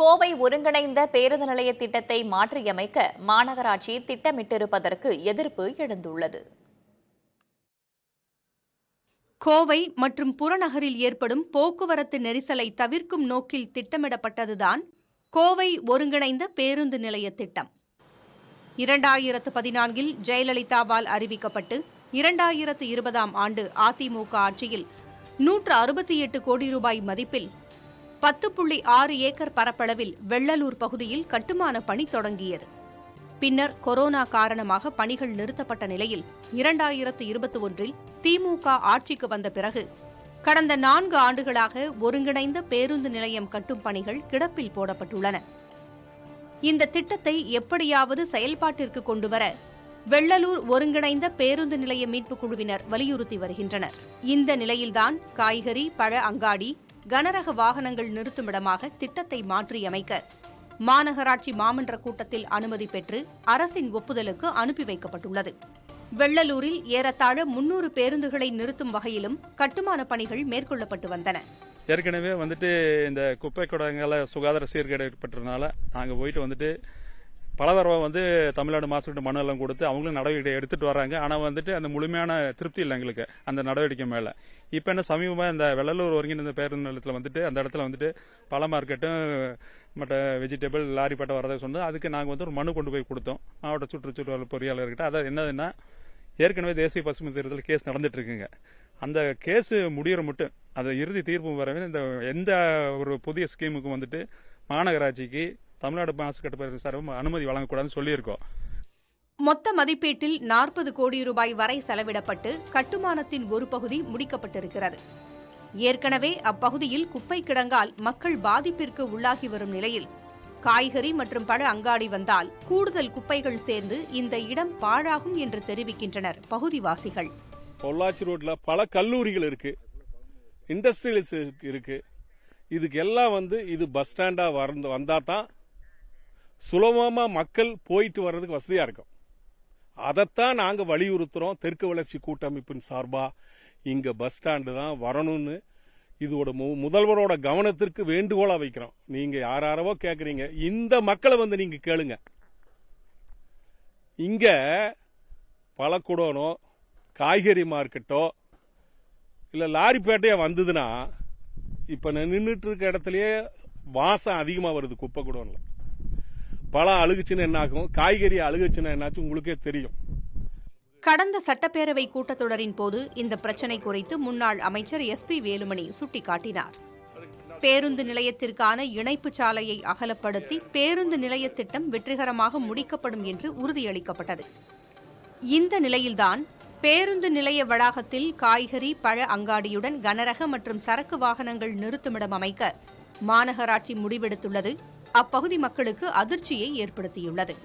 கோவை ஒருங்கிணைந்த பேருந்து நிலைய திட்டத்தை மாற்றியமைக்க மாநகராட்சி திட்டமிட்டிருப்பதற்கு எதிர்ப்பு எழுந்துள்ளது. கோவை மற்றும் புறநகரில் ஏற்படும் போக்குவரத்து நெரிசலை தவிர்க்கும் நோக்கில் திட்டமிடப்பட்டதுதான் கோவை ஒருங்கிணைந்த பேருந்து நிலைய திட்டம். 2014 ஜெயலலிதாவால் அறிவிக்கப்பட்டு 2020 ஆண்டு அதிமுக ஆட்சியில் 168 கோடி ரூபாய் மதிப்பில் 10.6 ஏக்கர் பரப்பளவில் வெள்ளலூர் பகுதியில் கட்டுமான பணி தொடங்கியது. பின்னர் கொரோனா காரணமாக பணிகள் நிறுத்தப்பட்ட நிலையில் 2021 திமுக ஆட்சிக்கு வந்த பிறகு கடந்த 4 ஆண்டுகளாக ஒருங்கிணைந்த பேருந்து நிலையம் கட்டும் பணிகள் கிடப்பில் போடப்பட்டுள்ளன. இந்த திட்டத்தை எப்படியாவது செயல்பாட்டிற்கு கொண்டுவர வெள்ளலூர் ஒருங்கிணைந்த பேருந்து நிலைய மீட்புக் குழுவினர் வலியுறுத்தி வருகின்றனர். இந்த நிலையில்தான் காய்கறி, பழ அங்காடி, கனரக வாகனங்கள் நிறுத்துமிடமாக திட்டத்தை மாற்றியமைக்க மாநகராட்சி மாமன்ற கூட்டத்தில் அனுமதி பெற்று அரசின் ஒப்புதலுக்கு அனுப்பி வைக்கப்பட்டுள்ளது. வெள்ளலூரில் ஏறத்தாழ 300 பேருந்துகளை நிறுத்தும் வகையிலும் கட்டுமான பணிகள் மேற்கொள்ளப்பட்டு வந்தன. ஏற்கனவே இந்த குப்பை குடங்களை சுகாதார சீர்கேடு ஏற்பட்டதுனால நாங்கள் போயிட்டு பல தடவை தமிழ்நாடு மாசுக்கட்டு மனு எல்லாம் கொடுத்து அவங்களும் நடவடிக்கை எடுத்துட்டு வராங்க. ஆனால் அந்த முழுமையான திருப்தி இல்லை எங்களுக்கு அந்த நடவடிக்கை மேல. இப்போ என்ன சமீபமாக இந்த வெள்ளலூர் ஒருங்கிணைந்த பேருந்து நிலையத்தில் அந்த இடத்துல பழ மார்க்கெட்டும் மற்ற வெஜிடபிள் லாரி பட்டை வரதை சொன்னது. அதுக்கு நாங்கள் ஒரு மனு கொண்டு போய் கொடுத்தோம் மாவட்ட சுற்றுச்சூழல் பொறியாளர்கிட்ட. அதாவது என்னதுன்னா, ஏற்கனவே தேசிய பசுமை தீர்தல் கேஸ் நடந்துட்டு இருக்குங்க. அந்த கேஸ் முடிகிற மட்டும் அது இறுதி தீர்ப்பு வரவே இந்த எந்த ஒரு புதிய ஸ்கீமுக்கு மாநகராட்சிக்கு தமிழ்நாடு மாசு கட்டுப்பாட்டு சார்பு அனுமதி வழங்கக்கூடாதுன்னு சொல்லியிருக்கோம். மொத்த மதிப்பீட்டில் 40 கோடி ரூபாய் வரை செலவிடப்பட்டு கட்டுமானத்தின் ஒரு பகுதி முடிக்கப்பட்டிருக்கிறது. ஏற்கனவே அப்பகுதியில் குப்பை கிடங்கால் மக்கள் பாதிப்பிற்கு உள்ளாகி வரும் நிலையில் காய்கறி மற்றும் பழ அங்காடி வந்தால் கூடுதல் குப்பைகள் சேர்ந்து இந்த இடம் பாழாகும் என்று தெரிவிக்கின்றனர் பகுதிவாசிகள். பொள்ளாச்சி ரோட்ல பல கல்லூரிகள் இருக்கு, இண்டஸ்ட்ரியல்ஸ் இருக்கு. இதுக்கு எல்லாம் இது பஸ் ஸ்டாண்டா வந்தா தான் சுலபமா மக்கள் போயிட்டு வர்றதுக்கு வசதியா இருக்கும். அதைத்தான் நாங்க வலியுறுத்துறோம். தெற்கு வளர்ச்சி கூட்டமைப்பின் சார்பா இங்க பஸ் ஸ்டாண்டு தான் வரணும்னு இதோட முதல்வரோட கவனத்திற்கு வேண்டுகோளா வைக்கிறோம். நீங்க யாராரவோ கேக்குறீங்க, இந்த மக்களை நீங்க கேளுங்க. இங்க பழக்கூடனோ காய்கறி மார்க்கெட்டோ இல்ல லாரிப்பேட்டையா வந்ததுன்னா இப்ப நின்றுட்டு இருக்க இடத்துலயே வாசம் அதிகமா வருது. குப்பை குடோன்ல பழம் அழுகுச்சுன்னு என்ன ஆகும், காய்கறி அழுகுச்சுன்னா என்னாச்சு உங்களுக்கே தெரியும். கடந்த சட்டப்பேரவை கூட்டத்தொடரின் போது இந்த பிரச்சினை குறித்து முன்னாள் அமைச்சர் SP வேலுமணி சுட்டிக்காட்டினார். பேருந்து நிலையத்திற்கான இணைப்பு சாலையை அகலப்படுத்தி பேருந்து நிலைய திட்டம் வெற்றிகரமாக முடிக்கப்படும் என்று உறுதியளிக்கப்பட்டது. இந்த நிலையில்தான் பேருந்து நிலைய வளாகத்தில் காய்கறி, பழ அங்காடியுடன் கனரக மற்றும் சரக்கு வாகனங்கள் நிறுத்துமிடம் அமைக்க மாநகராட்சி முடிவெடுத்துள்ளது அப்பகுதி மக்களுக்கு அதிர்ச்சியை ஏற்படுத்தியுள்ளது.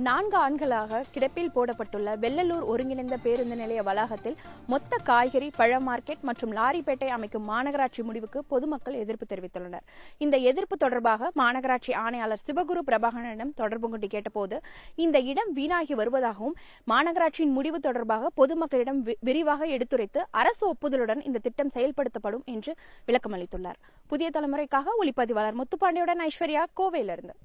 4 ஆண்டுகளாக கிடப்பில் போடப்பட்டுள்ள வெள்ளலூர் ஒருங்கிணைந்த பேருந்து நிலைய வளாகத்தில் மொத்த காய்கறி, பழ மார்க்கெட் மற்றும் லாரிப்பேட்டை அமைக்கும் மாநகராட்சி முடிவுக்கு பொதுமக்கள் எதிர்ப்பு தெரிவித்துள்ளனர். இந்த எதிர்ப்பு தொடர்பாக மாநகராட்சி ஆணையாளர் சிவகுரு பிரபாகரனிடம் தொடர்பு கொண்டு கேட்டபோது இந்த இடம் வீணாகி வருவதாகவும் மாநகராட்சியின் முடிவு தொடர்பாக பொதுமக்களிடம் விரிவாக எடுத்துரைத்து அரசு ஒப்புதலுடன் இந்த திட்டம் செயல்படுத்தப்படும் என்று விளக்கமளித்துள்ளார். புதிய தலைமுறைக்காக ஒளிப்பதிவாளர் முத்துப்பாண்டியுடன் ஐஸ்வர்யா, கோவையிலிருந்து.